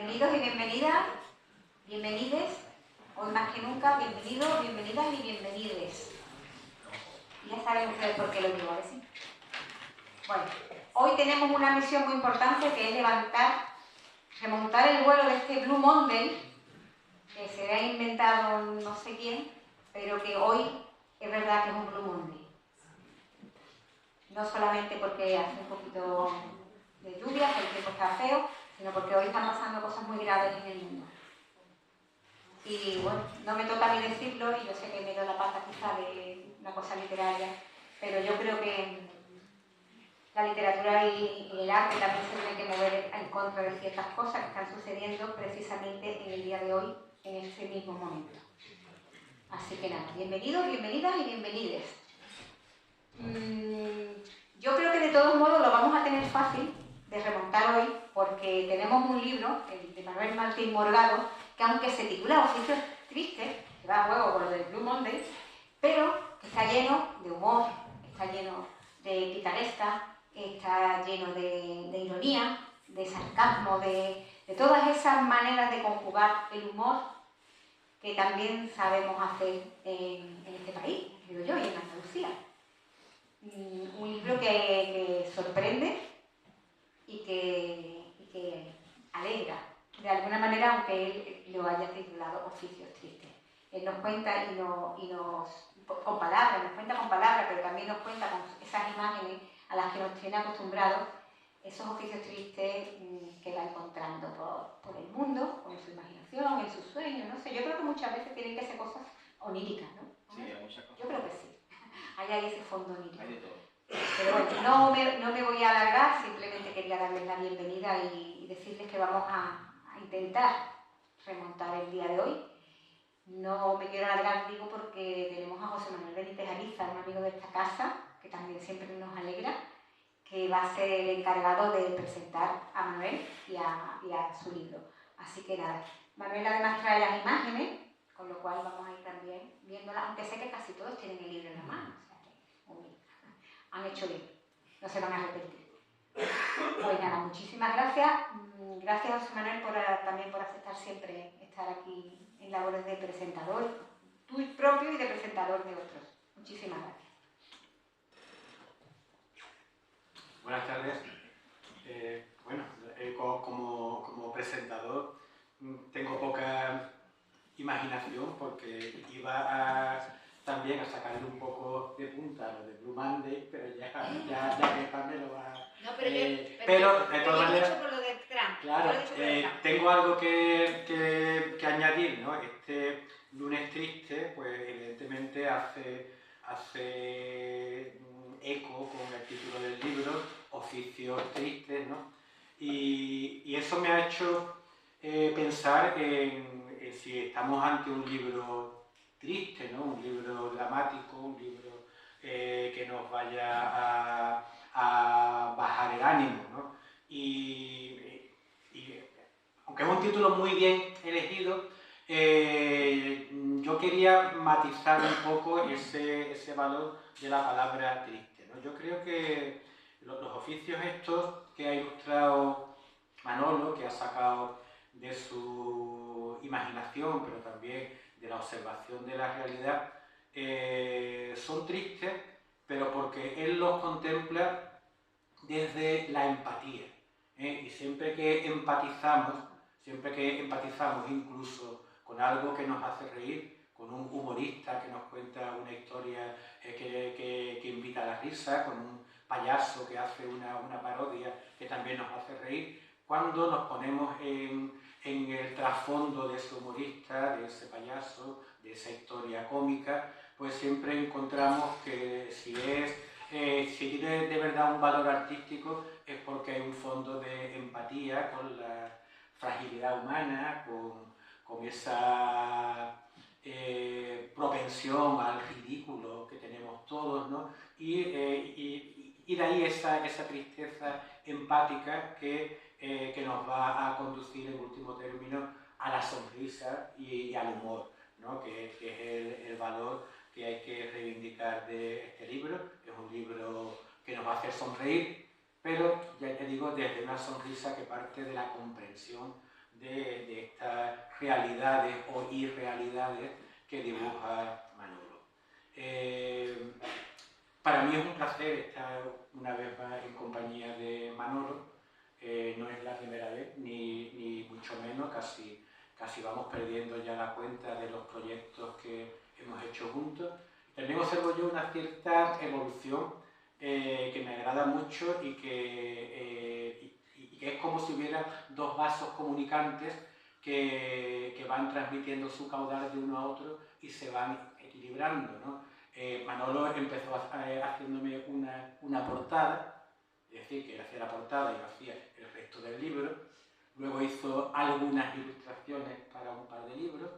Bienvenidos y bienvenidas, bienvenides, hoy más que nunca, bienvenidos, bienvenidas y bienvenides. Y ya saben ustedes por qué lo digo, ¿verdad? ¿Sí? Bueno, hoy tenemos una misión muy importante que es remontar el vuelo de este Blue Monday, que se ha inventado no sé quién, pero que hoy es verdad que es un Blue Monday. No solamente porque hace un poquito de lluvia, que el tiempo está feo, sino porque hoy están pasando cosas muy graves en el mundo. Y bueno, no me toca a mí decirlo, y yo sé que me doy la pata quizá de una cosa literaria, pero yo creo que la literatura y el arte también se tienen que mover en contra de ciertas cosas que están sucediendo precisamente en el día de hoy, en ese mismo momento. Así que nada, bienvenidos, bienvenidas y bienvenides. Yo creo que de todos modos lo vamos a tener fácil de remontar hoy, porque tenemos un libro, el de Manuel Martín Morgado, que aunque se titula Oficios Tristes, que va a juego con lo del Blue Monday, pero está lleno de humor, está lleno de picaresca, está lleno de ironía, de sarcasmo, de todas esas maneras de conjugar el humor que también sabemos hacer en este país, digo yo, y en Andalucía. Un libro que sorprende y que alegra, de alguna manera, aunque él lo haya titulado Oficios Tristes. Él nos cuenta con palabras, nos cuenta con palabras, pero también nos cuenta con esas imágenes a las que nos tiene acostumbrados, esos oficios tristes que va encontrando por el mundo, o en su imaginación, en sus sueños, no sé. Yo creo que muchas veces tienen que ser cosas oníricas, ¿no? Sí, hay muchas cosas. Yo creo que sí. Hay ahí ese fondo onírico. Hay de todo. Pero bueno, no me voy a alargar, simplemente quería darles la bienvenida y decirles que vamos a intentar remontar el día de hoy. No me quiero alargar, digo, porque tenemos a José Manuel Benítez Ariza, un amigo de esta casa, que también siempre nos alegra, que va a ser el encargado de presentar a Manuel y a su libro. Así que nada, Manuel además trae las imágenes, con lo cual vamos a ir también viéndolas, aunque sé que casi todos tienen el libro en la mano, o sea que muy bien. Han hecho bien, no se van a arrepentir. Pues nada, muchísimas gracias. Gracias, José Manuel, también por aceptar siempre estar aquí en labores de presentador, tuyo propio y de presentador de otros. Muchísimas gracias. Buenas tardes. Bueno, como presentador tengo poca imaginación porque iba también a sacarle un poco de punta a lo de Blue Monday, pero ya que Pamela lo va... No, pero de todas maneras, por lo de Trump. claro, tengo algo que añadir, ¿no? Este lunes triste, pues evidentemente hace eco con el título del libro, Oficios Tristes, ¿no? Y eso me ha hecho pensar en si estamos ante un libro triste, ¿no? Un libro dramático, un libro que nos vaya a bajar el ánimo, ¿no? Y aunque es un título muy bien elegido, yo quería matizar un poco ese valor de la palabra triste, ¿no? Yo creo que los oficios estos que ha ilustrado Manolo, que ha sacado de su imaginación, pero también de la observación de la realidad, son tristes, pero porque él los contempla desde la empatía. Y siempre que empatizamos incluso con algo que nos hace reír, con un humorista que nos cuenta una historia que invita a la risa, con un payaso que hace una parodia que también nos hace reír, cuando nos ponemos en el trasfondo de ese humorista, de ese payaso, de esa historia cómica, pues siempre encontramos que si tiene de verdad un valor artístico es porque hay un fondo de empatía con la fragilidad humana, con esa propensión al ridículo que tenemos todos, ¿no? Y de ahí esa tristeza empática que nos va a conducir en último término a la sonrisa y al humor, ¿no? que es el valor que hay que reivindicar de este libro. Es un libro que nos va a hacer sonreír, pero ya te digo, desde una sonrisa que parte de la comprensión de estas realidades o irrealidades que dibuja Manolo. Para mí es un placer estar una vez más en compañía de Manolo. No es la primera vez, ni mucho menos, casi vamos perdiendo ya la cuenta de los proyectos que hemos hecho juntos. También observo yo una cierta evolución que me agrada mucho y que es como si hubiera dos vasos comunicantes que van transmitiendo su caudal de uno a otro y se van equilibrando, ¿no? Manolo empezó haciéndome una portada, es decir, que él hacía la portada y yo hacía el resto del libro. Luego hizo algunas ilustraciones para un par de libros,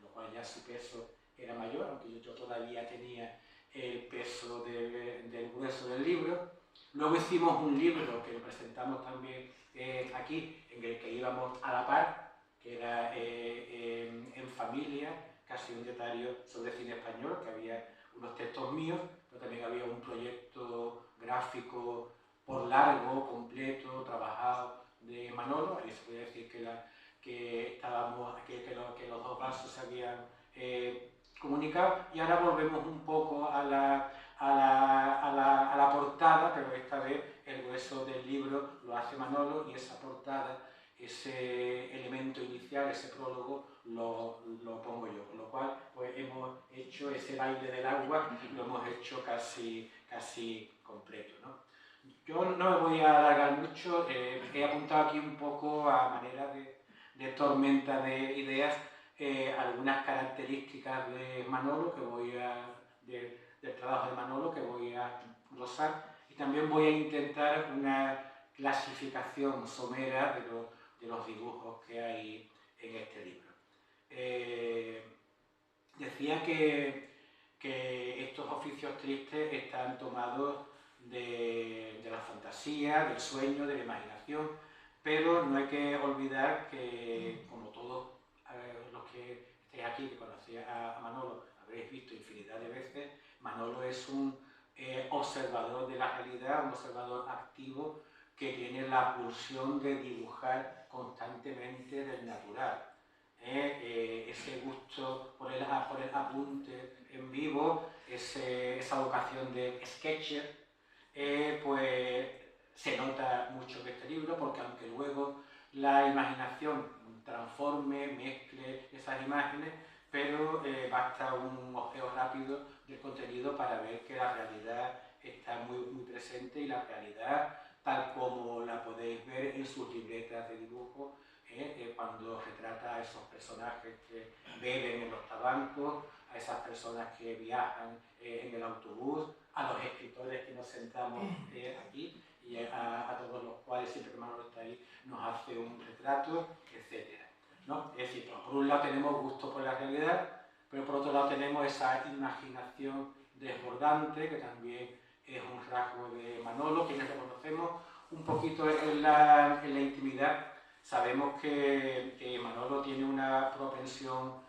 lo cual ya su peso era mayor, aunque yo todavía tenía el peso del grueso del libro. Luego hicimos un libro que lo presentamos también aquí, en el que íbamos a la par, que era en familia, casi un diario sobre cine español, que había unos textos míos, pero también había un proyecto gráfico por largo, completo, trabajado de Manolo. Ahí se puede decir que los dos vasos se habían comunicado, y ahora volvemos un poco a la portada, pero esta vez el grueso del libro lo hace Manolo, y esa portada, ese elemento inicial, ese prólogo, lo pongo yo, con lo cual pues hemos hecho ese baile del agua, lo hemos hecho casi completo, ¿no? Yo no me voy a alargar mucho, he apuntado aquí un poco a manera de tormenta de ideas algunas características de Manolo del trabajo de Manolo que voy a glosar, y también voy a intentar una clasificación somera de los dibujos que hay en este libro. Decía que estos oficios tristes están tomados de la fantasía, del sueño, de la imaginación, pero no hay que olvidar que, como todos los que estéis aquí, que conocéis a Manolo, habréis visto infinidad de veces, Manolo es un observador de la realidad, un observador activo que tiene la pulsión de dibujar constantemente del natural. Ese gusto por el apunte en vivo, esa vocación de sketcher, pues se nota mucho en este libro, porque aunque luego la imaginación transforme, mezcle esas imágenes, pero basta un ojeo rápido del contenido para ver que la realidad está muy presente, y la realidad, tal como la podéis ver en sus libretas de dibujo, cuando retrata a esos personajes que beben en los tabancos, a esas personas que viajan en el autobús, a los escritores que nos sentamos aquí, y a todos los cuales, siempre que Manolo está ahí, nos hace un retrato, etc., ¿no? Es decir, por un lado tenemos gusto por la realidad, pero por otro lado tenemos esa imaginación desbordante, que también es un rasgo de Manolo. Quienes lo conocemos un poquito en la intimidad, sabemos que Manolo tiene una propensión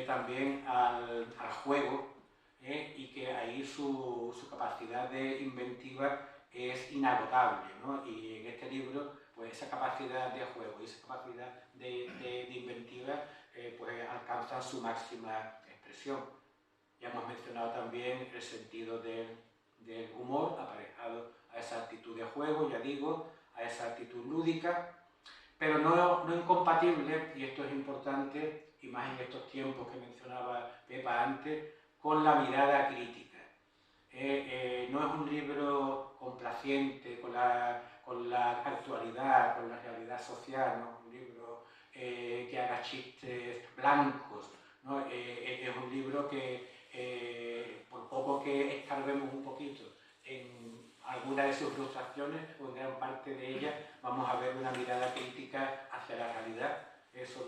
también al juego, y que ahí su capacidad de inventiva es inagotable, ¿no? Y en este libro, pues esa capacidad de juego y esa capacidad de inventiva pues alcanzan su máxima expresión. Ya hemos mencionado también el sentido del humor aparejado a esa actitud de juego, ya digo, a esa actitud lúdica, pero no incompatible, y esto es importante, y más en estos tiempos que mencionaba Pepa antes, con la mirada crítica. No es un libro complaciente con la actualidad, con la realidad social, no es un libro que haga chistes blancos, ¿no? Es un libro que, por poco que escarbemos un poquito en alguna de sus ilustraciones, o en gran parte de ellas, vamos a ver una mirada crítica hacia la realidad. Eso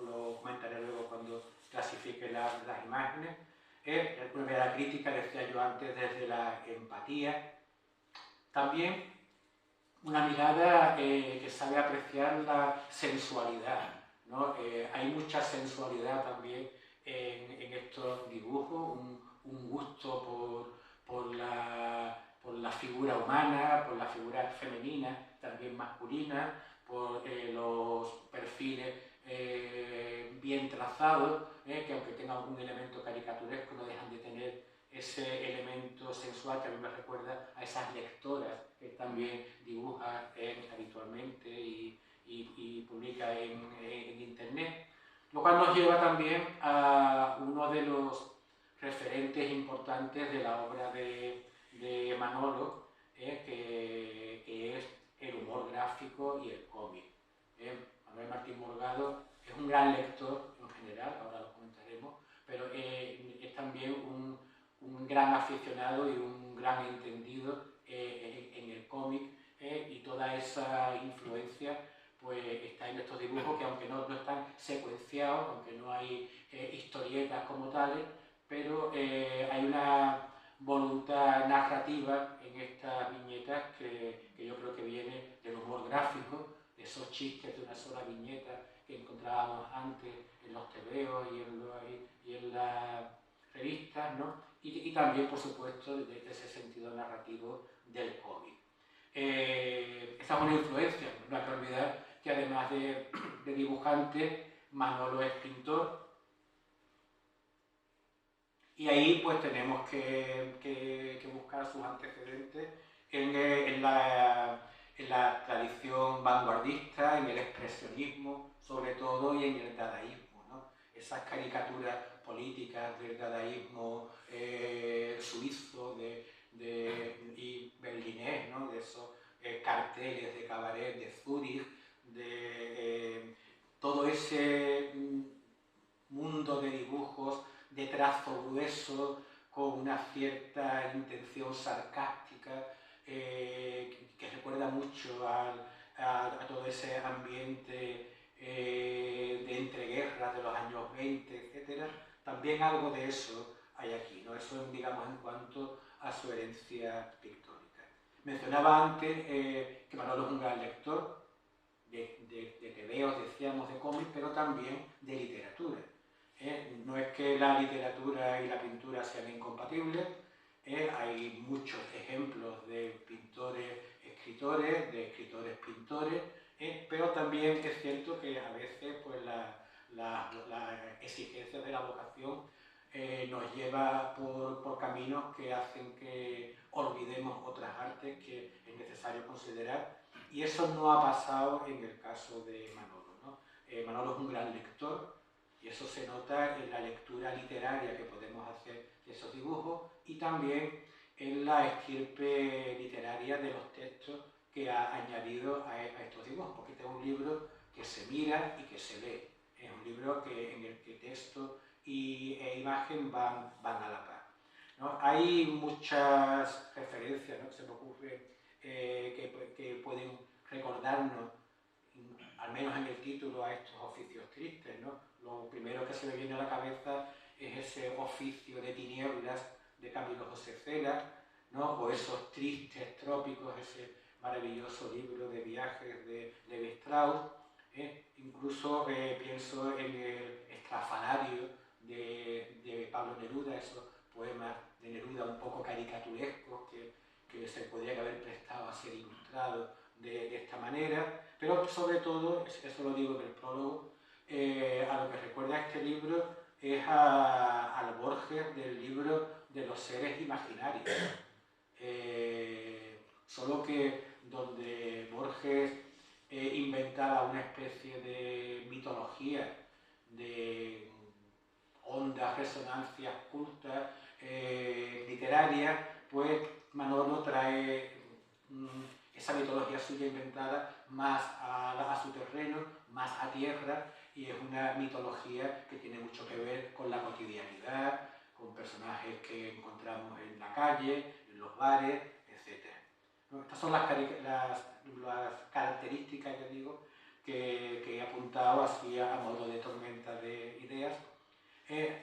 lo comentaré luego cuando clasifique las imágenes. Una mirada crítica, decía yo antes, desde la empatía. También una mirada que sabe apreciar la sensualidad, ¿no? Hay mucha sensualidad también en estos dibujos, un gusto por la figura humana, por la figura femenina, también masculina, por los perfiles trazados, que aunque tengan algún elemento caricaturesco, no dejan de tener ese elemento sensual que a mí me recuerda a esas lectoras que también dibuja habitualmente y publica en internet, lo cual nos lleva también a uno de los referentes importantes de la obra de Manolo, que es el humor gráfico y el cómic. Manuel Martín Morgado es un gran lector en general, ahora lo comentaremos, pero es también un gran aficionado y un gran entendido en el cómic, y toda esa influencia pues está en estos dibujos que aunque no están secuenciados, aunque no hay historietas como tales, pero hay una voluntad narrativa en estas viñetas que yo creo que viene del humor gráfico, de esos chistes de una sola viñeta que encontrábamos antes en los tebeos y en las revistas, ¿no? Y también, por supuesto, de ese sentido narrativo del cómic. Esa es una influencia, no hay que olvidar que además de dibujante, Manolo es pintor, y ahí pues tenemos que buscar sus antecedentes en la tradición vanguardista, en el expresionismo sobre todo, y en el dadaísmo, ¿no? Esas caricaturas políticas del dadaísmo suizo y berlinés, ¿no? De esos carteles de cabaret de Zúrich, de todo ese mundo de dibujos de trazo grueso, con una cierta intención sarcástica, que recuerda mucho a todo ese ambiente de entreguerras de los años 20, etc. También algo de eso hay aquí, ¿no? Eso, digamos, en cuanto a su herencia pictórica. Mencionaba antes que Manolo es un gran lector de tebeos, decíamos, de cómics, pero también de literatura. No es que la literatura y la pintura sean incompatibles, hay muchos ejemplos de pintores escritores, de escritores pintores, pero también es cierto que a veces pues, las exigencias de la vocación nos lleva por caminos que hacen que olvidemos otras artes que es necesario considerar, y eso no ha pasado en el caso de Manolo, ¿no? Manolo es un gran lector, y eso se nota en la lectura literaria que podemos hacer de esos dibujos y también en la estirpe literaria de los textos que ha añadido a estos dibujos, porque este es un libro que se mira y que se lee. Es un libro en el que texto e imagen van a la par, ¿no? Hay muchas referencias, ¿no?, que se me ocurre que pueden recordarnos, al menos en el título, a estos oficios tristes, ¿no? Lo primero que se me viene a la cabeza es ese oficio de tinieblas de Camilo José Cela, ¿no? O esos tristes trópicos, ese maravilloso libro de viajes de Levi Strauss. Incluso pienso en el Estrafalario de Pablo Neruda, esos poemas de Neruda un poco caricaturescos que se podrían haber prestado a ser ilustrados de esta manera, pero sobre todo, eso lo digo en el prólogo, a lo que recuerda este libro es al Borges del libro de los seres imaginarios. Solo que donde Borges inventaba una especie de mitología, de hondas resonancias cultas, literarias, pues Manolo trae esa mitología suya inventada más a su terreno, más a tierra, y es una mitología que tiene mucho que ver con la cotidianidad, con personajes que encontramos en la calle, en los bares, etc. Estas son las características, ya digo, que he apuntado así a modo de tormenta de ideas,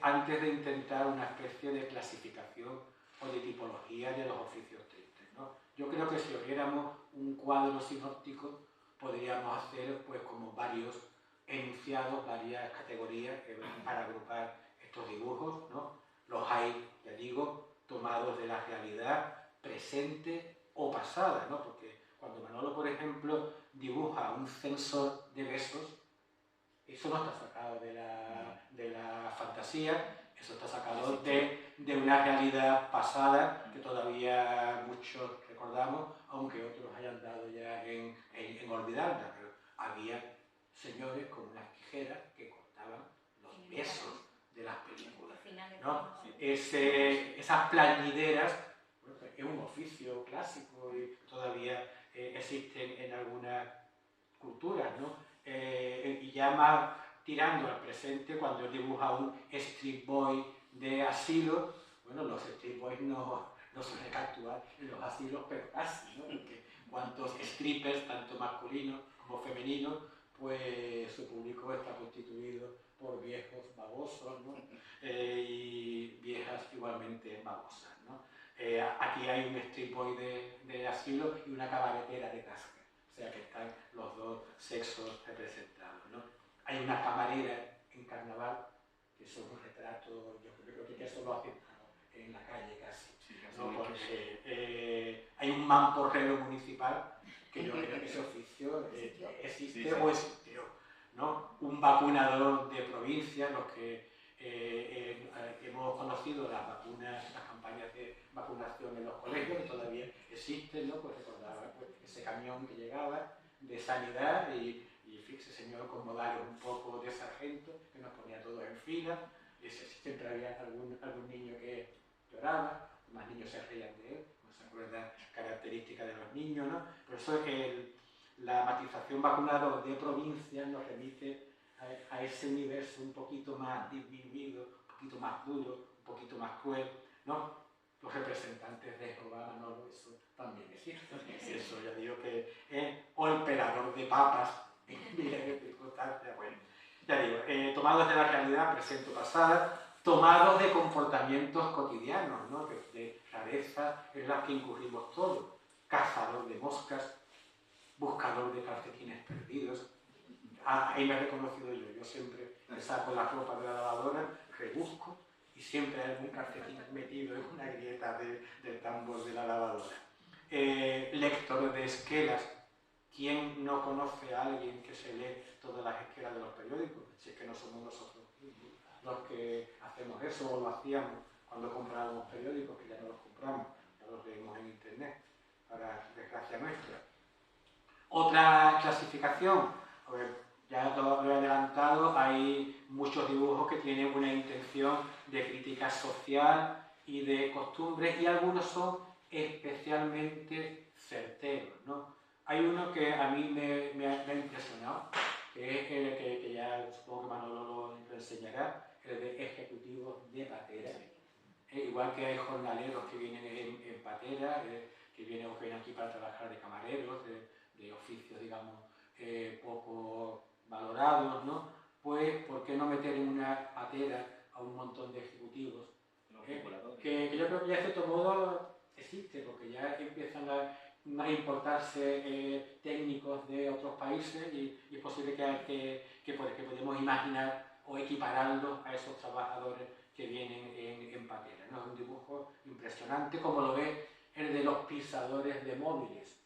antes de intentar una especie de clasificación o de tipología de los oficios tristes, ¿no? Yo creo que si abriéramos un cuadro sinóptico, podríamos hacer pues como varios enunciados, varias categorías para agrupar estos dibujos, ¿no? Los hay, ya digo, tomados de la realidad presente o pasada, ¿no? Porque cuando Manolo, por ejemplo, dibuja un censor de besos, Eso no está sacado de la fantasía, eso está sacado de una realidad pasada que todavía muchos recordamos, aunque otros hayan dado ya en olvidarla. Pero había señores con unas tijeras que cortaban los besos de las películas, ¿no? Esas plañideras, bueno, es un oficio clásico y todavía existen en algunas culturas, ¿no? Y ya más tirando al presente, cuando dibuja un street boy de asilo, bueno, los street boys no suelen actuar en los asilos, pero casi, ¿no? Porque cuantos strippers, tanto masculinos como femeninos, pues su público está constituido por viejos babosos, ¿no? Y viejas igualmente babosas, ¿no? Aquí hay un street boy de asilo y una cabaretera de casca. O sea que están los dos sexos representados, ¿no? Hay una camarera en carnaval, que es un retrato, yo creo que eso lo hacen en la calle casi, ¿no? Porque hay un mamporrero municipal, que yo creo que ese oficio existe o existió, ¿no? Un vacunador de provincia, los que hemos conocido las vacunas, las campañas de vacunación en los colegios, que todavía existen, ¿no? Pues recordaba pues, ese camión que llegaba de sanidad y fíjese señor con modales un poco de sargento, que nos ponía todos en fila, y siempre había algún niño que lloraba, más niños se reían de él, no se acuerda característica de los niños, ¿no? Por eso es que la matización vacunador de provincia nos remite a ese universo un poquito más disminuido, un poquito más duro, un poquito más cruel, ¿no? Los representantes de Jehová, Manolo, eso también existe. Eso ya digo que es o el pelador de papas en miles de circunstancias. Bueno, ya digo, tomados de la realidad presente-pasada, tomados de comportamientos cotidianos, ¿no? De rareza en las que incurrimos todos. Cazador de moscas, buscador de calcetines perdidos. Ahí me he reconocido yo siempre me saco la ropa de la lavadora, rebusco y siempre hay algún calcetín metido en una grieta del tambor de la lavadora. Lector de esquelas. ¿Quién no conoce a alguien que se lee todas las esquelas de los periódicos? Si es que no somos nosotros los que hacemos eso o lo hacíamos cuando comprábamos periódicos, que ya no los compramos, ya los leemos en internet, para desgracia nuestra. Otra clasificación, ya lo he adelantado, hay muchos dibujos que tienen una intención de crítica social y de costumbres y algunos son especialmente certeros, ¿no? Hay uno que a mí me ha impresionado, que es el que ya supongo que Manolo lo enseñará, el de ejecutivos de patera. Igual que hay jornaleros que vienen en patera, que vienen aquí para trabajar de camareros, de oficios, digamos, poco valorados, ¿no? Pues, ¿por qué no meter en una patera a un montón de ejecutivos? Que yo creo que ya de cierto modo existe, porque ya empiezan a importarse técnicos de otros países y es posible que podemos imaginar o equipararlos a esos trabajadores que vienen en patera, ¿no? Es un dibujo impresionante, como lo ve el de los pisadores de móviles.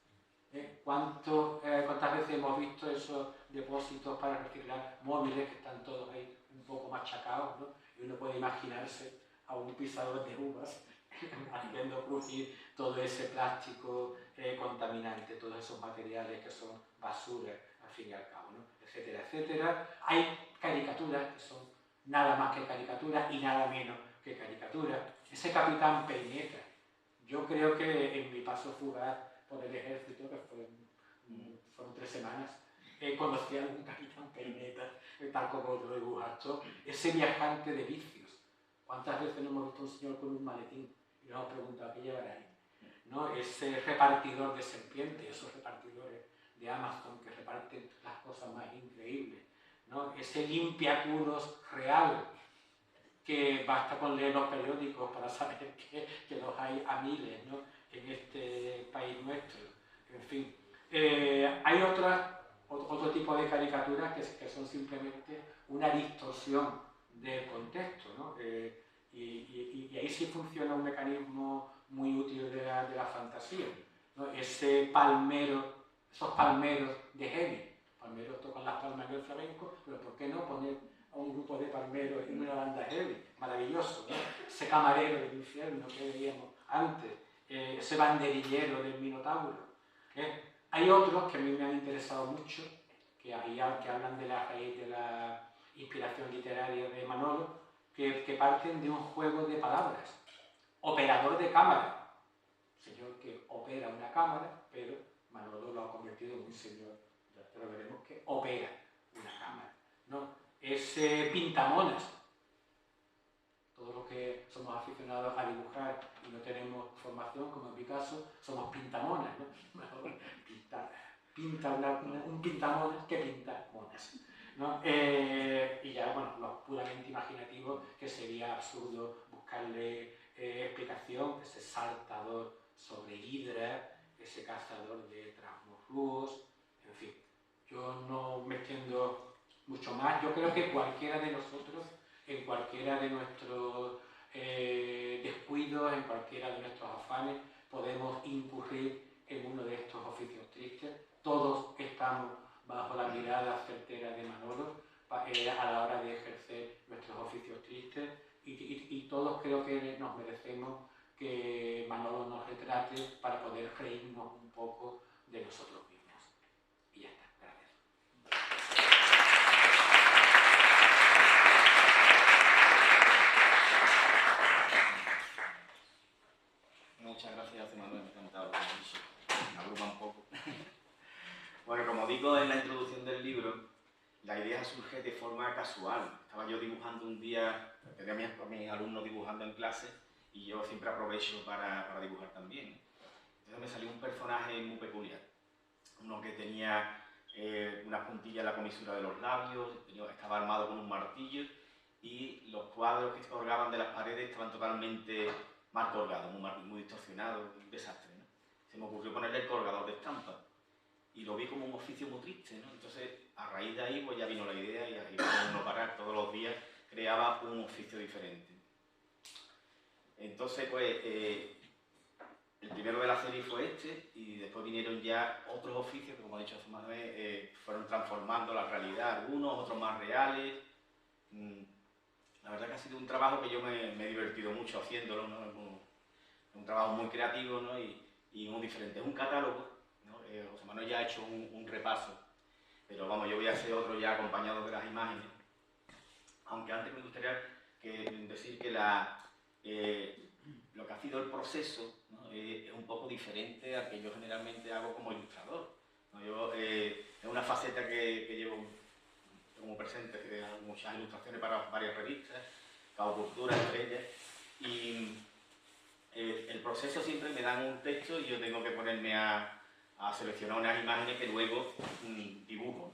¿Cuántas veces hemos visto esos depósitos para reciclar móviles que están todos ahí un poco machacados, ¿no? Y uno puede imaginarse a un pisador de uvas haciendo crujir todo ese plástico contaminante, todos esos materiales que son basura al fin y al cabo, ¿no? Etcétera, etcétera. Hay caricaturas que son nada más que caricaturas y nada menos que caricaturas. Ese Capitán Peineta, yo creo que en mi paso fugaz por el ejército, que fueron 3 semanas, conocí a un Capitán Peineta, tal como lo dibujaste, ese viajante de vicios. ¿Cuántas veces no hemos visto un señor con un maletín y nos hemos preguntado qué llevará ahí? ¿No? Ese repartidor de serpientes, esos repartidores de Amazon que reparten las cosas más increíbles, ¿no? Ese limpiaculos real, que basta con leer los periódicos para saber que los hay a miles, ¿no? En este país nuestro. En fin, hay otro tipo de caricaturas que son simplemente una distorsión del contexto, ¿no? Y ahí sí funciona un mecanismo muy útil de la fantasía, ¿no? Esos palmeros de Heavy, palmeros tocan las palmas en el flamenco, pero ¿por qué no poner a un grupo de palmeros en una banda heavy? Maravilloso, ¿no? Ese camarero del infierno que veíamos antes, ese banderillero del Minotauro. Hay otros que a mí me han interesado mucho, que hablan de la raíz de la inspiración literaria de Manolo, que parten de un juego de palabras. Operador de cámara, señor que opera una cámara, pero Manolo lo ha convertido en un señor, ya lo veremos, que opera una cámara, ¿no? Es pintamonas. Todos los que somos aficionados a dibujar y no tenemos formación, como en mi caso, somos pintamonas, ¿no? Pinta un pintamonas que pinta monas, ¿no? Y ya, bueno, los puramente imaginativos, que sería absurdo buscarle explicación, ese saltador sobre hidra, ese cazador de transmurrúos, en fin. Yo no me extiendo mucho más. Yo creo que cualquiera de nosotros, en cualquiera de nuestros descuidos, en cualquiera de nuestros afanes, podemos incurrir en uno de estos oficios tristes. Todos estamos bajo la mirada certera de Manolo a la hora de ejercer nuestros oficios tristes y todos creo que nos merecemos que Manolo nos retrate para poder reírnos un poco de nosotros mismos. Y ya está, gracias. Muchas gracias, José Manuel, me ha encantado lo que has dicho. Me abruma un poco. Bueno, como digo en la introducción del libro, la idea surge de forma casual. Estaba yo dibujando un día, tenía a mis alumnos dibujando en clase y yo siempre aprovecho para dibujar también. Entonces me salió un personaje muy peculiar. Uno que tenía una puntilla en la comisura de los labios, estaba armado con un martillo y los cuadros que colgaban de las paredes estaban totalmente mal colgados, muy distorsionados, un desastre, ¿no? Se me ocurrió ponerle el colgador de estampa y lo vi como un oficio muy triste, ¿no? Entonces, a raíz de ahí, pues ya vino la idea y para no parar todos los días, creaba un oficio diferente. Entonces, pues, el primero de la serie fue este y después vinieron ya otros oficios que, como ha dicho José Manuel, fueron transformando la realidad, algunos, otros más reales. La verdad que ha sido un trabajo que yo me he divertido mucho haciéndolo, ¿no? Es un trabajo muy creativo, ¿no? y muy diferente. Es un catálogo, ¿no? José Manuel ya ha hecho un repaso, pero vamos, yo voy a hacer otro ya acompañado de las imágenes. Aunque antes me gustaría decir que lo que ha sido el proceso, ¿no? Es un poco diferente al que yo generalmente hago como ilustrador, ¿no? Es una faceta que llevo como presente, que hago muchas ilustraciones para varias revistas, Cabo Cultura entre ellas, y el proceso siempre me dan un texto y yo tengo que ponerme a seleccionar unas imágenes que luego dibujo.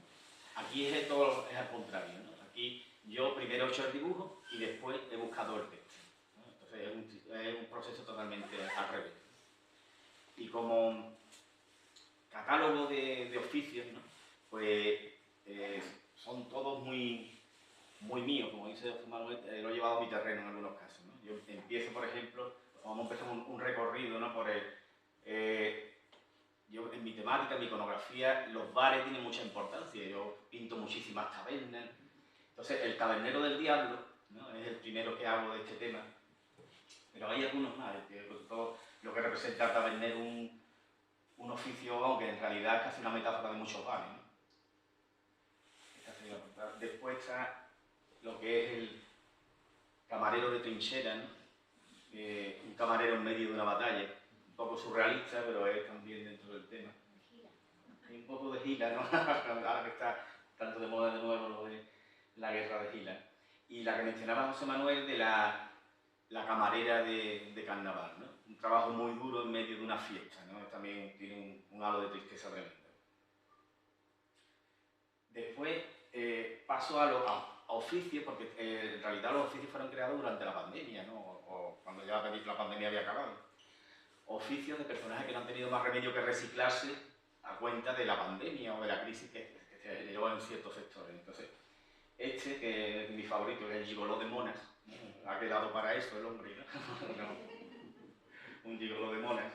Aquí es al contrario, ¿no? Aquí yo primero he hecho el dibujo y después he buscado el texto, ¿no? Entonces es un proceso totalmente al revés. Y como catálogo de oficios, ¿no? Pues son todos muy míos, como dice José Manuel, lo he llevado a mi terreno en algunos casos, ¿no? Yo empiezo, por ejemplo, vamos a empezar un recorrido, ¿no? Yo en mi temática, en mi iconografía, los bares tienen mucha importancia. Yo pinto muchísimas tabernas. Entonces, el tabernero del diablo, ¿no? Es el primero que hago de este tema. Pero hay algunos más, todo lo que representa el tabernero un oficio, aunque en realidad es casi una metáfora de muchos bares, ¿no? Después está lo que es el camarero de trinchera, ¿no? Un camarero en medio de una batalla, un poco surrealista, pero es también dentro del tema. Hay un poco de Gila, ¿no? Ahora que está tanto de moda de nuevo lo de la guerra de Gila. Y la que mencionaba José Manuel de la camarera de carnaval, ¿no? Un trabajo muy duro en medio de una fiesta, ¿no? También tiene un halo de tristeza tremenda. Después paso a oficios, porque en realidad los oficios fueron creados durante la pandemia, ¿no? O cuando ya la pandemia había acabado. Oficios de personajes que no han tenido más remedio que reciclarse a cuenta de la pandemia o de la crisis que se generó en ciertos sectores. Entonces, que es mi favorito, es el gigoló de monas, ¿no? Ha quedado para eso el hombre, ¿no? Un gigoló de monas.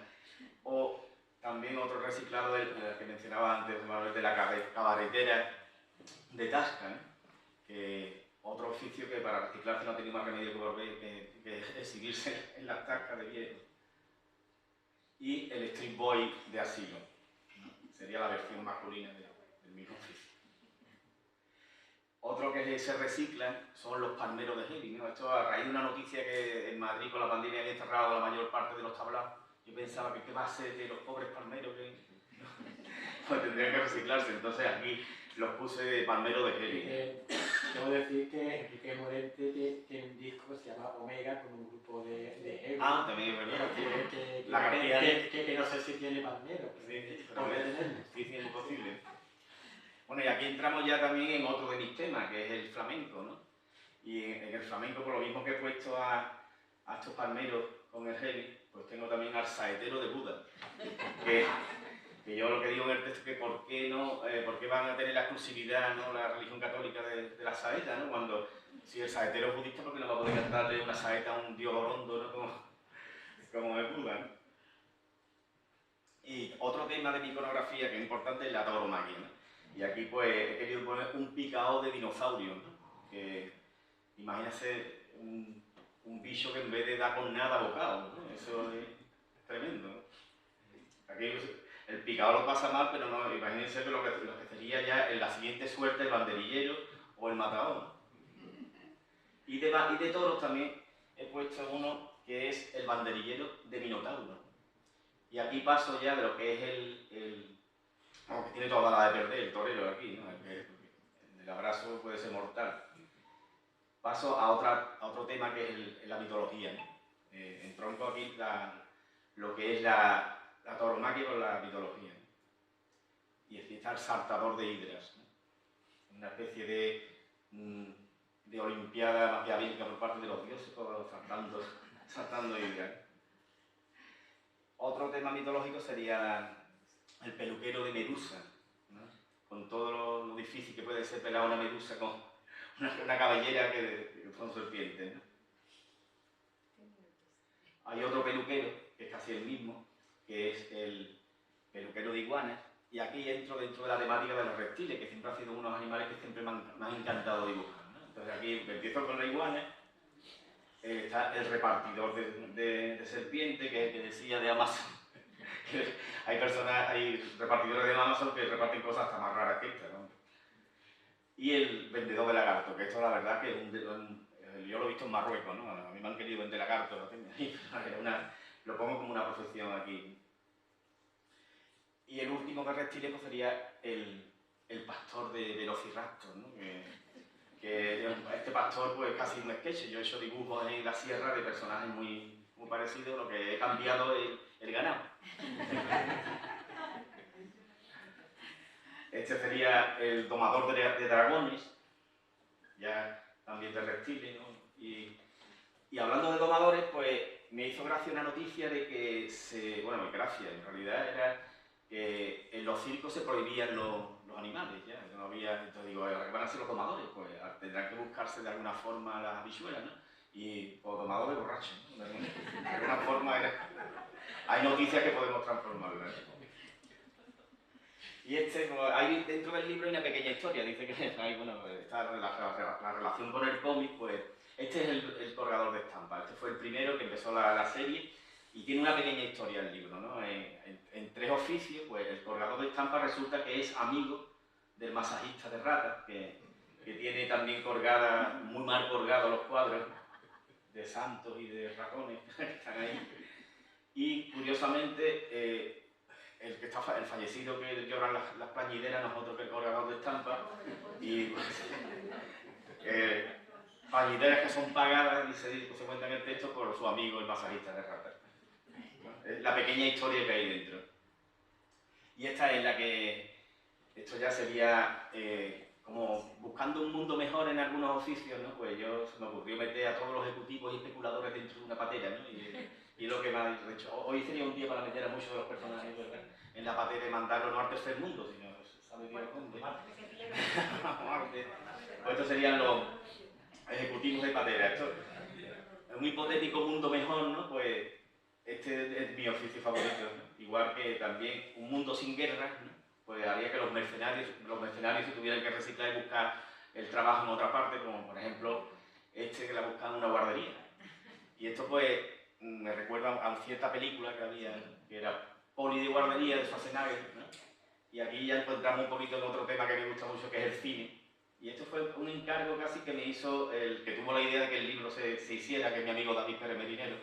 O también otro reciclado que mencionaba antes, Manuel, de la cabaretera de Tasca, ¿no? Que otro oficio que para reciclarse no ha tenido más remedio que volver que exhibirse en las tascas de viejo. Y el street boy de asilo, ¿no? Sería la versión masculina del mismo oficio. Otro que se reciclan son los palmeros de heavy, ¿no? Esto a raíz de una noticia que en Madrid con la pandemia había cerrado la mayor parte de los tablaos. Yo pensaba que qué va a ser de los pobres palmeros que pues tendrían que reciclarse, entonces aquí los puse de palmero de heavy. Debo decir que Enrique Morente tiene un disco que se llama Omega con un grupo de heavy. Ah, también es verdad. Que no sé si tiene palmero. Sí, sí, es posible. Bueno, y aquí entramos ya también en otro de mis temas, que es el flamenco, ¿no? Y en el flamenco, por lo mismo que he puesto a estos palmeros con el heavy, pues tengo también al saetero de Buda, que yo lo que digo en el texto es que por qué van a tener la exclusividad, ¿no?, la religión católica de la saeta, ¿no? Cuando si el saetero es budista, ¿por qué no va a poder cantarle una saeta a un dios orondo, ¿no?, como es Buda, ¿no? Y otro tema de mi iconografía que es importante es la tauromaquia, ¿no? Y aquí pues he querido poner un picao de dinosaurio, ¿no? Que imagínese un bicho que en vez de dar con nada bocado, ¿no? Eso es tremendo, ¿no? Aquí el picao lo pasa mal, pero no, imagínense que lo que sería ya en la siguiente suerte el banderillero o el matador. Y de toros también he puesto uno que es el banderillero de Minotauro. Y aquí paso ya de lo que es que tiene toda la de perder el torero aquí, ¿no? El abrazo puede ser mortal. Paso a otro tema que es la mitología, ¿no? Entronco aquí lo que es la tauromaquia con la mitología, ¿no? Y está el saltador de hidras, ¿no? Una especie de olimpiada maquiavélica por parte de los dioses, todos saltando hidras. Otro tema mitológico sería el peluquero de Medusa, ¿no? Con todo lo difícil que puede ser pelar una medusa con una cabellera que son serpientes, ¿no? Hay otro peluquero, que es casi el mismo, que es el peluquero de iguanas, y aquí entro dentro de la temática de los reptiles, que siempre han sido unos animales que siempre me han encantado dibujar, ¿no? Entonces aquí empiezo con la iguana, está el repartidor de serpiente, que es el que decía de Amazon. Hay repartidores de Amazon que reparten cosas hasta más raras que esta, ¿no? Y el vendedor de lagarto, que esto la verdad que yo lo he visto en Marruecos, ¿no? A mí me han querido vender lagarto, lo pongo como una profesión aquí. Y el último de reptiles pues sería el pastor de Velociraptor, ¿no? Que este pastor pues casi un sketch. Yo he hecho dibujos en la sierra de personajes muy parecidos, lo que he cambiado el ganado. Este sería el domador de dragones, ya también de reptiles, ¿no? Y hablando de domadores, pues me hizo gracia una noticia de que gracia, en realidad era que en los circos se prohibían los animales, ya, no había, entonces digo, ¿qué van a ser los domadores? Pues tendrán que buscarse de alguna forma las habichuelas, ¿no? Y pues domadores borrachos, ¿no? De alguna forma hay noticias que podemos transformarlas, ¿no? Y hay dentro del libro hay una pequeña historia, dice que está la relación con el cómic, pues este es el colgador de estampas, este fue el primero que empezó la serie y tiene una pequeña historia el libro, ¿no? En tres oficios, pues el colgador de estampas resulta que es amigo del masajista de ratas, que tiene también muy mal colgados los cuadros de santos y de ratones que están ahí. Y curiosamente, el fallecido que lloran las plañideras no es otro que el colgador de estampas, y pues, plañideras que son pagadas, y se cuenta en el texto, por su amigo el masajista de ratas. Es la pequeña historia que hay dentro. Y esta es la que, esto ya sería como buscando un mundo mejor en algunos oficios, ¿no? Pues se me ocurrió meter a todos los ejecutivos y especuladores dentro de una patera, ¿no? Y lo que me ha dicho, hoy sería un día para meter a muchos de los personajes, ¿verdad?, en la patera y mandarlo no al tercer mundo, sino sabe Dios dónde. Pues estos serían los ejecutivos de patera. Esto es un hipotético mundo mejor, ¿no? Pues este es mi oficio favorito, ¿no? Igual que también un mundo sin guerra, ¿no? Pues haría que los mercenarios se tuvieran que reciclar y buscar el trabajo en otra parte, como por ejemplo que la buscaban en una guardería. Y esto pues me recuerda a cierta película que había, que era Poli de guardería de Schwarzenegger, ¿no? Y aquí ya encontramos un poquito en otro tema que me gusta mucho, que es el cine. Y esto fue un encargo casi que me hizo el que tuvo la idea de que el libro se hiciera, que es mi amigo David Pérez Merinero,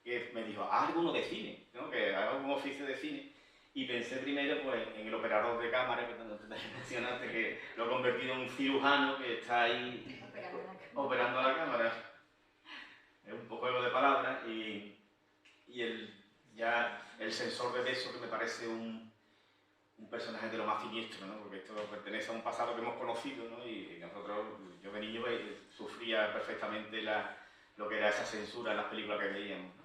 que me dijo, haz alguno de cine, ¿no? Que haga un oficio de cine. Y pensé primero pues, en el operador de cámara, que tanto te mencionaste, que lo he convertido en un cirujano que está ahí operando la cámara. Es un poco juego de palabras y el sensor de beso, que me parece un personaje de lo más siniestro, ¿no? Porque esto pertenece a un pasado que hemos conocido, ¿no? Y nosotros, yo de niño sufría perfectamente lo que era esa censura en las películas que veíamos, ¿no?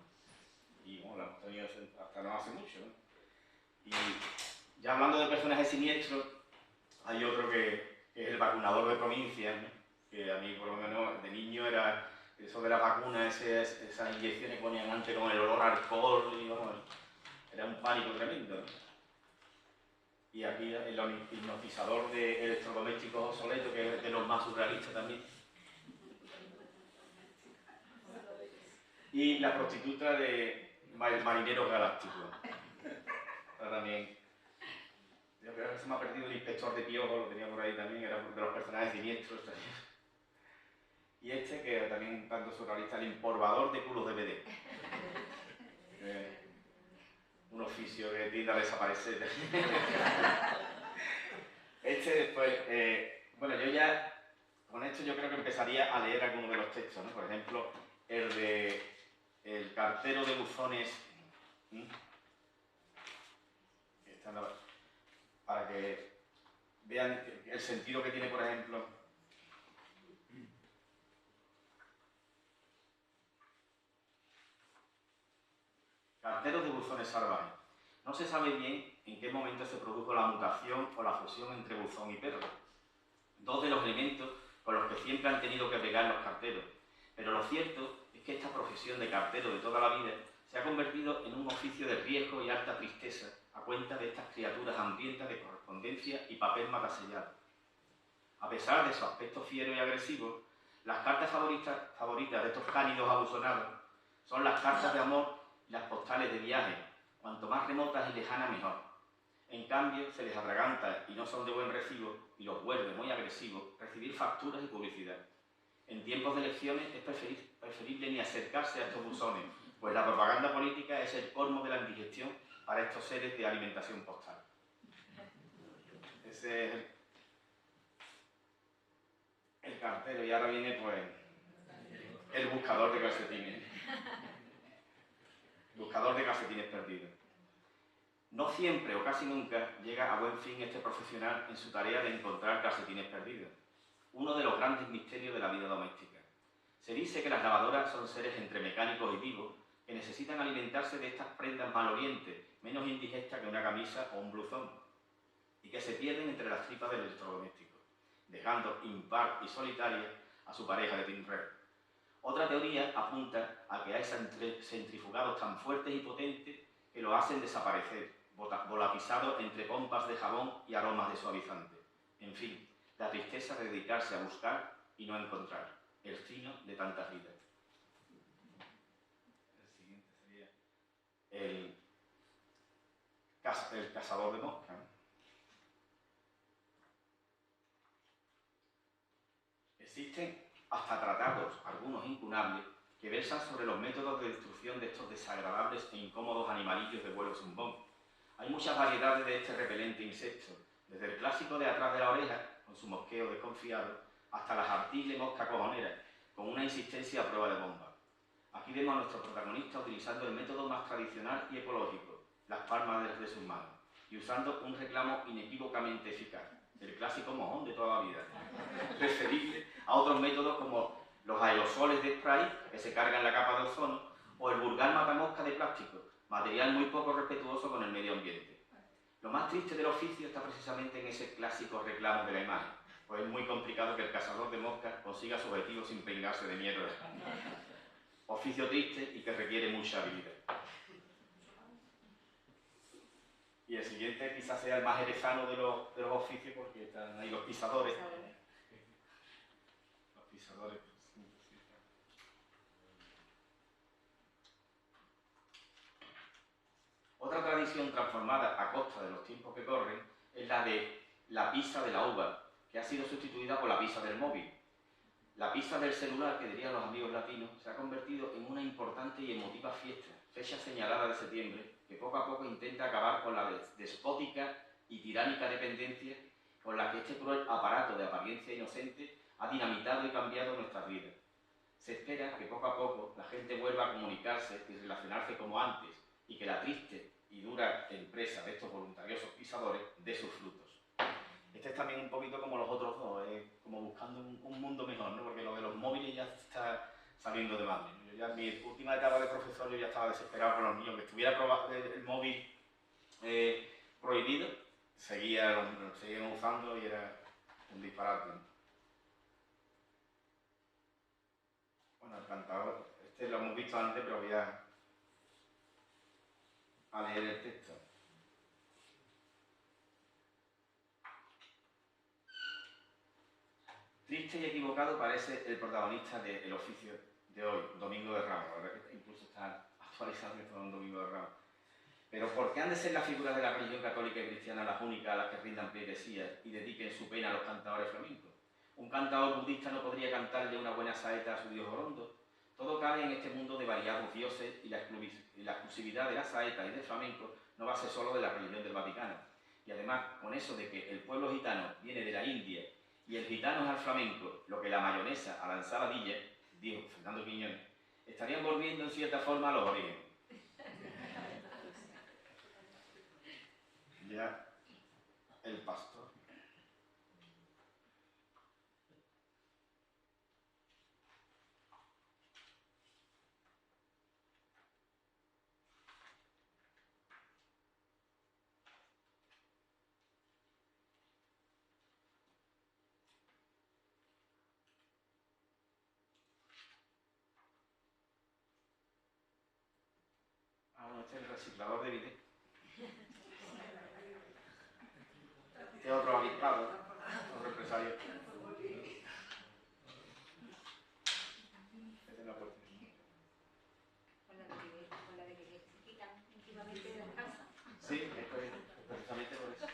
Y bueno, la hemos tenido hasta no hace mucho, ¿no? Y ya hablando de personajes siniestros, hay otro que es el vacunador de provincias, ¿no? Que a mí por lo menos de niño era eso de la vacuna, esas inyecciones que ponían antes con el olor a alcohol, y, bueno, era un pánico tremendo, ¿no? Y aquí el hipnotizador de electrodomésticos obsoletos, que es de los más surrealistas también. Y la prostituta de Marineros Galácticos. También. Yo creo que se me ha perdido el inspector de Piojo, lo tenía por ahí también, era de los personajes siniestros también. Y que también tanto surrealista, el imporvador de culos de BD. Un oficio que tiende a desaparecer. Después, bueno, yo ya, con esto yo creo que empezaría a leer algunos de los textos, ¿no? Por ejemplo, el de el cartero de buzones, para que vean el sentido que tiene, por ejemplo, carteros de buzones salvajes. No se sabe bien en qué momento se produjo la mutación o la fusión entre buzón y perro, dos de los elementos con los que siempre han tenido que bregar los carteros. Pero lo cierto es que esta profesión de cartero de toda la vida se ha convertido en un oficio de riesgo y alta tristeza a cuenta de estas criaturas hambrientas de correspondencia y papel matasellado. A pesar de su aspecto fiero y agresivo, las cartas favoritas de estos cánidos abusonados son las cartas de amor y las postales de viaje, cuanto más remotas y lejanas mejor. En cambio, se les atraganta y no son de buen recibo y los vuelve muy agresivos recibir facturas y publicidad. En tiempos de elecciones es preferible ni acercarse a estos buzones, pues la propaganda política es el colmo de la indigestión para estos seres de alimentación postal. Ese es el cartero, y ahora viene pues el buscador de calcetines. Buscador de calcetines perdidos. No siempre o casi nunca llega a buen fin este profesional en su tarea de encontrar calcetines perdidos, uno de los grandes misterios de la vida doméstica. Se dice que las lavadoras son seres entre mecánicos y vivos que necesitan alimentarse de estas prendas malolientes, menos indigestas que una camisa o un blusón, y que se pierden entre las tripas del electrodoméstico, dejando impar y solitaria a su pareja de Team Red. Otra teoría apunta a que hay centrifugados tan fuertes y potentes que lo hacen desaparecer, volapizados entre pompas de jabón y aromas de suavizante. En fin, la tristeza de dedicarse a buscar y no encontrar, el fino de tantas vidas. El siguiente sería el cazador de moscas. Existen hasta tratados, algunos incunables, que versan sobre los métodos de destrucción de estos desagradables e incómodos animalillos de vuelo zumbón. Hay muchas variedades de este repelente insecto, desde el clásico de atrás de la oreja, con su mosqueo desconfiado, hasta la jartile mosca cojonera, con una insistencia a prueba de bomba. Aquí vemos a nuestro protagonista utilizando el método más tradicional y ecológico, las palmas de sus manos, y usando un reclamo inequívocamente eficaz, el clásico mojón de toda la vida, referible a otros métodos como los aerosoles de spray que se cargan la capa de ozono o el vulgar matamosca de plástico, material muy poco respetuoso con el medio ambiente. Lo más triste del oficio está precisamente en ese clásico reclamo de la imagen, pues es muy complicado que el cazador de moscas consiga su objetivo sin pringarse de mierda. Oficio triste y que requiere mucha habilidad. Y el siguiente quizás sea el más jerezano de los oficios, porque están ahí los pisadores. Los pisadores. Otra tradición transformada a costa de los tiempos que corren es la de la pisa de la uva, que ha sido sustituida por la pisa del móvil. La pisa del celular, que dirían los amigos latinos, se ha convertido en una importante y emotiva fiesta, fecha señalada de septiembre, que poco a poco intenta acabar con la despótica y tiránica dependencia con la que este cruel aparato de apariencia inocente ha dinamitado y cambiado nuestras vidas. Se espera que poco a poco la gente vuelva a comunicarse y relacionarse como antes, y que la triste y dura empresa de estos voluntariosos pisadores dé sus frutos. Este es también un poquito como los otros dos, como buscando un mundo mejor, ¿no? Porque lo de los móviles ya está saliendo de madre. Yo ya en mi última etapa de profesor yo ya estaba desesperado con los niños, que estuviera el móvil prohibido, seguían usando y era un disparate. Bueno, el cantador, este lo hemos visto antes, pero voy a leer el texto. Triste y equivocado parece el protagonista del oficio de hoy, Domingo de Ramos. La verdad que incluso está actualizado que todo un Domingo de Ramos. Pero ¿por qué han de ser las figuras de la religión católica y cristiana las únicas a las que rindan pleitesía y dediquen su pena a los cantadores flamencos? ¿Un cantador budista no podría cantarle una buena saeta a su dios Orondo? Todo cabe en este mundo de variados dioses y la exclusividad de la saeta y del flamenco no va a ser solo de la religión del Vaticano. Y además, con eso de que el pueblo gitano viene de la India y el gitano es al flamenco lo que la mayonesa a la ensaladilla, dijo Fernando Quiñones, estarían volviendo en cierta forma a los orígenes. Ya el pastor. Bueno, este es el reciclador de vídeo. Este es otro avispado, otro empresario. Esta es la puerta. Con la de que se quitan últimamente de las casas. Sí, precisamente por eso.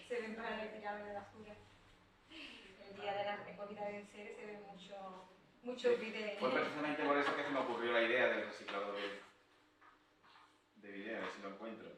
Se ven para retirar de la basura. El día de la recogida de enseres se ven muchos vídeos. Fue precisamente por eso que se me ocurrió la idea del reciclador de vídeo, a ver si lo encuentro.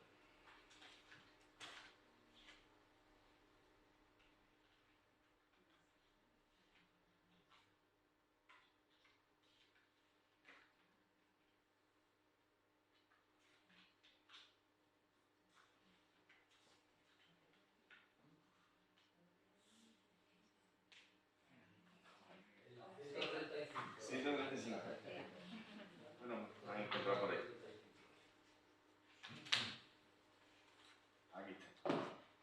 Sí, 135. Bueno, lo han encontrado por ahí. Aquí está.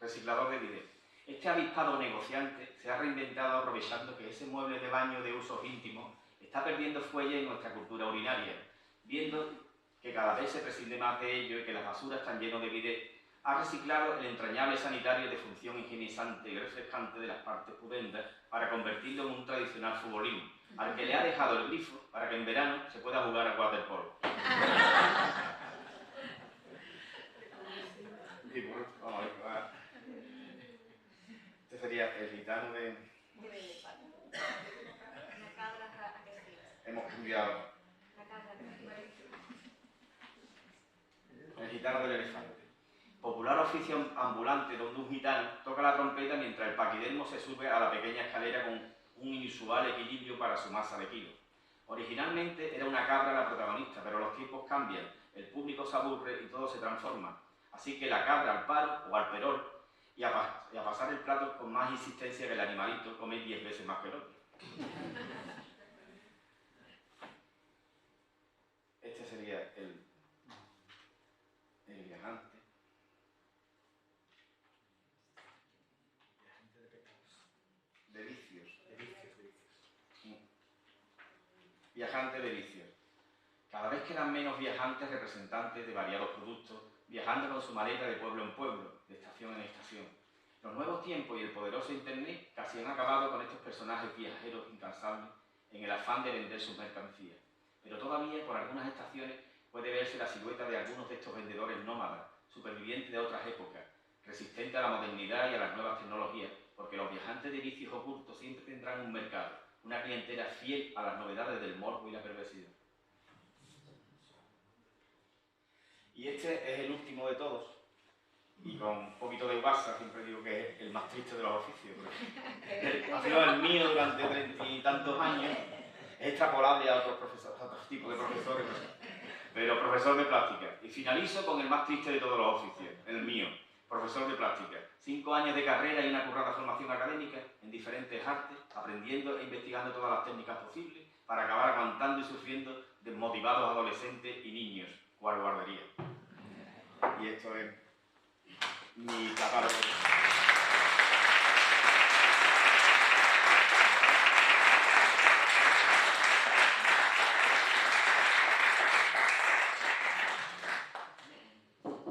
Reciclador de vídeo. Este avispado negociante se ha reinventado aprovechando que ese mueble de baño de usos íntimos está perdiendo fuelle en nuestra cultura urinaria, viendo que cada vez se prescinde más de ello y que las basuras están llenas de bidet, ha reciclado el entrañable sanitario de función higienizante y refrescante de las partes pudendas para convertirlo en un tradicional futbolín, al que le ha dejado el grifo para que en verano se pueda jugar a waterpolo. Y bueno, vamos a ver, este sería el gitano de... Hemos cambiado. El gitano del elefante. Popular oficio ambulante donde un gitano toca la trompeta mientras el paquidermo se sube a la pequeña escalera con un inusual equilibrio para su masa de kilos. Originalmente era una cabra la protagonista, pero los tiempos cambian, el público se aburre y todo se transforma. Así que la cabra al paro o al perol y a pasar el plato con más insistencia que el animalito come 10 veces más que el otro. Este sería el viajante. De vicios. Viajante de vicios. Cada vez quedan menos viajantes representantes de variados productos viajando con su maleta de pueblo en pueblo, de estación en estación. Los nuevos tiempos y el poderoso Internet casi han acabado con estos personajes viajeros incansables en el afán de vender sus mercancías. Pero todavía, por algunas estaciones, puede verse la silueta de algunos de estos vendedores nómadas, supervivientes de otras épocas, resistentes a la modernidad y a las nuevas tecnologías, porque los viajantes de vicios ocultos siempre tendrán un mercado, una clientela fiel a las novedades del morbo y la perversidad. Y este es el último de todos, y con un poquito de guasa, siempre digo que es el más triste de los oficios, porque ha sido el mío durante 30 y tantos años, es extrapolable a otros profesores, a otros tipos de profesores, pero profesor de plástica. Y finalizo con el más triste de todos los oficios, el mío, profesor de plástica. 5 años de carrera y una currada formación académica en diferentes artes, aprendiendo e investigando todas las técnicas posibles para acabar aguantando y sufriendo desmotivados adolescentes y niños, cual guardería. Y esto es mi catálogo.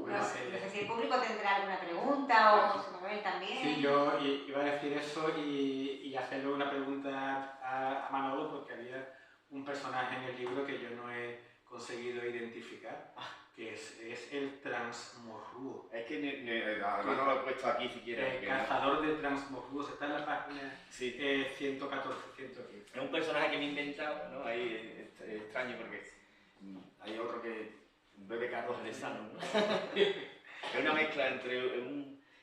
No sé si el público tendrá alguna pregunta o José Manuel también. Sí, yo iba a decir eso y hacerle una pregunta a Manolo, porque había un personaje en el libro que yo no he conseguido identificar, que es el transmorruo. Es que no lo he puesto aquí si quieres. Cazador de transmorruos, está en la página sí. 114, 115. Es un personaje que me he inventado, ¿no? Ahí es extraño porque hay otro que bebe Carlos Alessano, ¿no? Es una mezcla entre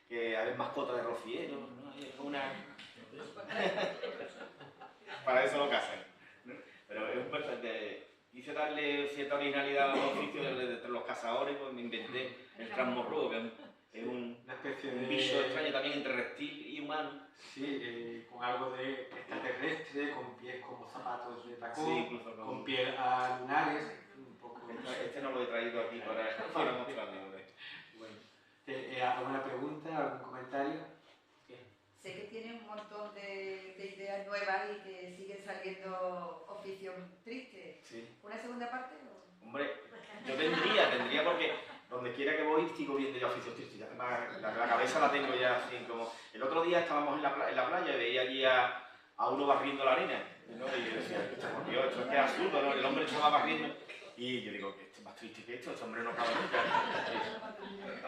que es mascota de rociero, ¿no? Es una... Para eso lo cazan, ¿no? Pero es un personaje... Quise darle cierta originalidad a los oficios de los cazadores, pues me inventé el transmorruo, que es una especie de bicho extraño también entre reptil y humano. Sí, con algo de extraterrestre, con pies como zapatos de tacón, sí, incluso con piel a lunares, un poco... Este no lo he traído aquí para mostrarlo. Bueno, ¿alguna pregunta, algún comentario? Sé que tiene un montón de ideas nuevas y que siguen saliendo oficios tristes. Sí. ¿Una segunda parte? O? Hombre, yo tendría porque donde quiera que voy sigo viendo ya oficios tristes. Además, la cabeza la tengo ya así como... El otro día estábamos en la playa y veía allí a uno barriendo la arena, ¿no? Y yo decía, Dios, esto es que es absurdo, ¿no? El hombre estaba barriendo y yo digo, que esto es más triste que esto, este hombre no acaba nunca.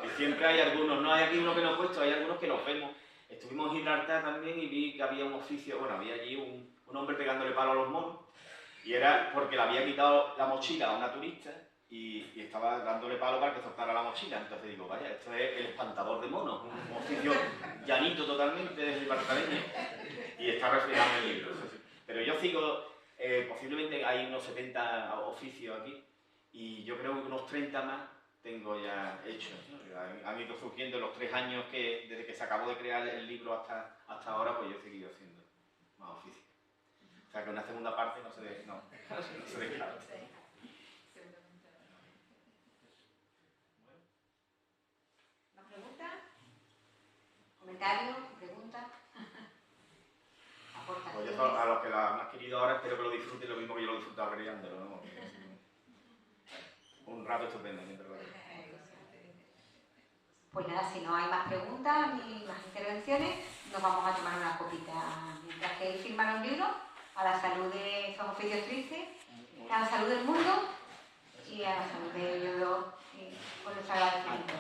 Y siempre hay algunos, no hay aquí uno que no he puesto, hay algunos que los vemos. Estuvimos en Gibraltar también y vi que había un oficio, bueno, había allí un hombre pegándole palo a los monos y era porque le había quitado la mochila a una turista y estaba dándole palo para que soltara la mochila. Entonces digo, vaya, esto es el espantador de monos, un oficio llanito totalmente de gibraltareño y está reflejado en el libro. Pero yo sigo, posiblemente hay unos 70 oficios aquí y yo creo que unos 30 más tengo ya hechos, ¿no? Han ido surgiendo los 3 años desde que se acabó de crear el libro hasta ahora, pues yo he seguido haciendo más oficios. O sea que una segunda parte no se descarta. ¿Más preguntas? ¿Comentarios? ¿Preguntas? Pues yo a los que la han adquirido ahora espero que lo disfruten lo mismo que yo lo he disfrutado creándolo, ¿no? Un rato estupendo, siempre lo digo. Pues nada, si no hay más preguntas ni más intervenciones, nos vamos a tomar una copita mientras que él firma un libro a la salud de esos oficios tristes, a la salud del mundo y a la salud de ellos dos, con nuestra agradecimiento.